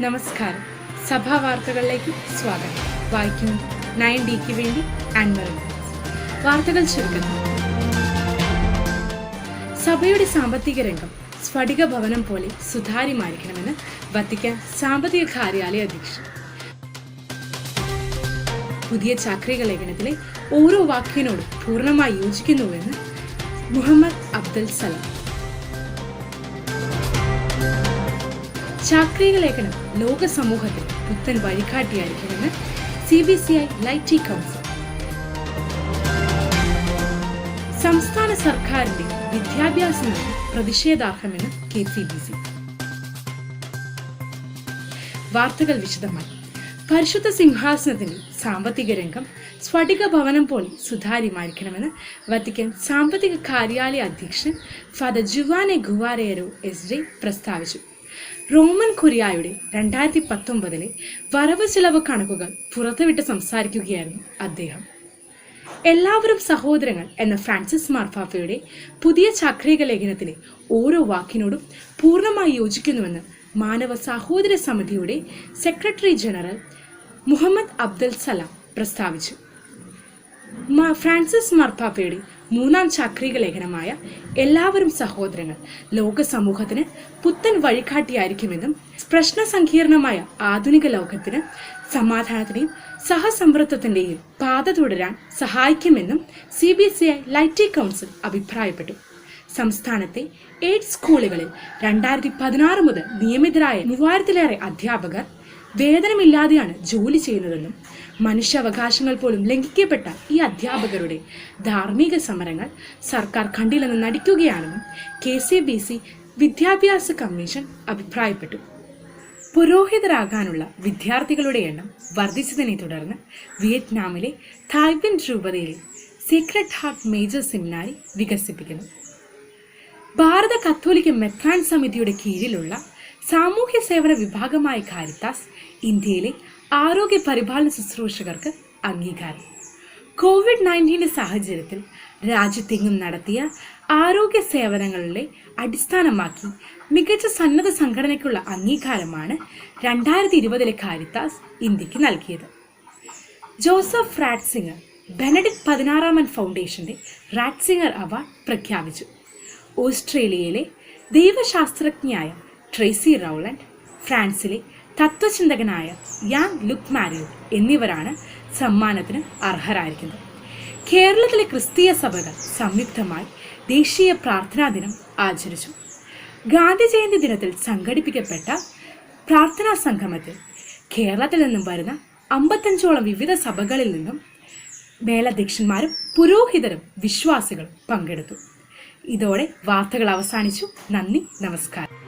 നമസ്കാരം. സഭാ വാർത്തകളിലേക്ക് സ്വാഗതം. വായിക്കുന്നത് 9Dക്ക് വേണ്ടി ആൻമറി. വാർത്തകൾ ചുരുക്കുന്നു. സഭയുടെ സാമ്പത്തിക രംഗം സ്ഫടിക ഭവനം പോലെ സുതാര്യമായിരിക്കണമെന്ന് വത്തിക്കാൻ സാമ്പത്തിക കാര്യാലയ അധ്യക്ഷൻ. പുതിയ ചാക്രിക ലേഖനത്തിലെ ഓരോ വാക്കിനോടും പൂർണ്ണമായി യോജിക്കുന്നുവെന്ന് മുഹമ്മദ് അബ്ദുൽ സലാം. ചാക്രിക ലേഖനം ലോക സമൂഹത്തിൽ പുത്തൻ വഴികാട്ടിയായിരിക്കുമെന്ന് CBCI ലൈറ്റി കൗൺസിൽ. സംസ്ഥാന സർക്കാരിന്റെ വിദ്യാഭ്യാസ നയം പ്രതിഷേധാർഹമെന്ന് KCBC. വാർത്തകൾ വിശദമായി. പരിശുദ്ധ സിംഹാസനത്തിന്റെ സാമ്പത്തിക രംഗം സ്ഫടിക ഭവനം പോലെ സുതാര്യമായിരിക്കണമെന്ന് വത്തിക്കാൻ സാമ്പത്തിക കാര്യാലയ അധ്യക്ഷൻ ഫാദർ ജുവാനെ ഗുവാരേറോ SJ പ്രസ്താവിച്ചു. റോമൻ കുരിയായുടെ 2019 വരവ് ചെലവ് കണക്കുകൾ പുറത്തുവിട്ട് സംസാരിക്കുകയായിരുന്നു അദ്ദേഹം. എല്ലാവരും സഹോദരങ്ങൾ എന്ന ഫ്രാൻസിസ് മാർപ്പാപ്പയുടെ പുതിയ ചാക്രിക ലേഖനത്തിലെ ഓരോ വാക്കിനോടും പൂർണ്ണമായി യോജിക്കുന്നുവെന്ന് മാനവ സഹോദര സമിതിയുടെ സെക്രട്ടറി ജനറൽ മുഹമ്മദ് അബ്ദുൽ സലാം പ്രസ്താവിച്ചു. ഫ്രാൻസിസ് മാർപ്പാപ്പയുടെ മൂന്നാം ചാക്രിക ലേഖനമായ എല്ലാവരും സഹോദരങ്ങൾ ലോക സമൂഹത്തിന് പുത്തൻ വഴികാട്ടിയായിരിക്കുമെന്നും പ്രശ്നസങ്കീർണമായ ആധുനിക ലോകത്തിന് സമാധാനത്തിന്റെയും സഹസമൃദ്ധത്തിന്റെയും പാത തുടരാൻ സഹായിക്കുമെന്നും CBCI ലൈറ്റി കൗൺസിൽ അഭിപ്രായപ്പെട്ടു. സംസ്ഥാനത്തെ 8 സ്കൂളുകളിൽ 2016 മുതൽ നിയമിതരായ 3000-ലേറെ അധ്യാപകർ വേതനമില്ലാതെയാണ് ജോലി ചെയ്യുന്നതെന്നും മനുഷ്യാവകാശങ്ങൾ പോലും ലംഘിക്കപ്പെട്ട ഈ അധ്യാപകരുടെ ധാർമ്മിക സമരങ്ങൾ സർക്കാർ കണ്ടില്ലെന്ന് നടിക്കുകയാണെന്നും KCBC വിദ്യാഭ്യാസ കമ്മീഷൻ അഭിപ്രായപ്പെട്ടു. പുരോഹിതരാകാനുള്ള വിദ്യാർത്ഥികളുടെ എണ്ണം വർദ്ധിച്ചതിനെ തുടർന്ന് വിയറ്റ്നാമിലെ തായ്പിൻ രൂപതയിലെ സീക്രട്ട് ഹാർട്ട് മേജർ സെമിനാരി വികസിപ്പിക്കുന്നു. ഭാരത കത്തോലിക്ക മെത്രാൻ സമിതിയുടെ കീഴിലുള്ള സാമൂഹ്യ സേവന വിഭാഗമായ കാരിത്താസ് ഇന്ത്യയിലെ ആരോഗ്യ പരിപാലന ശുശ്രൂഷകർക്ക് അംഗീകാരം. COVID-19 സാഹചര്യത്തിൽ രാജ്യത്തെങ്ങും നടത്തിയ ആരോഗ്യ സേവനങ്ങളെ അടിസ്ഥാനമാക്കി മികച്ച സന്നദ്ധ സംഘടനയ്ക്കുള്ള അംഗീകാരമാണ് 2020 കാരിത്താസ് ഇന്ത്യക്ക് നൽകിയത്. ജോസഫ് റാറ്റ്സിംഗർ ബെനഡിക്ട് 16 ഫൗണ്ടേഷന്റെ റാറ്റ്സിംഗർ അവാർഡ് പ്രഖ്യാപിച്ചു. ഓസ്ട്രേലിയയിലെ ദൈവശാസ്ത്രജ്ഞയായ ട്രേസി റൗളൻഡ്, ഫ്രാൻസിലെ തത്വചിന്തകനായ യാങ് ലുക് മാരിയോ എന്നിവരാണ് സമ്മാനത്തിന് അർഹരായിരിക്കുന്നത്. കേരളത്തിലെ ക്രിസ്തീയ സഭകൾ സംയുക്തമായി ദേശീയ പ്രാർത്ഥനാ ദിനം ആചരിച്ചു. ഗാന്ധി ജയന്തി ദിനത്തിൽ സംഘടിപ്പിക്കപ്പെട്ട പ്രാർത്ഥനാ സംഗമത്തിൽ കേരളത്തിൽ നിന്നും വരുന്ന 55ഓളം വിവിധ സഭകളിൽ നിന്നും മേലധ്യക്ഷന്മാരും പുരോഹിതരും വിശ്വാസികളും പങ്കെടുത്തു. ഇതോടെ വാർത്തകൾ അവസാനിച്ചു. നന്ദി, നമസ്കാരം.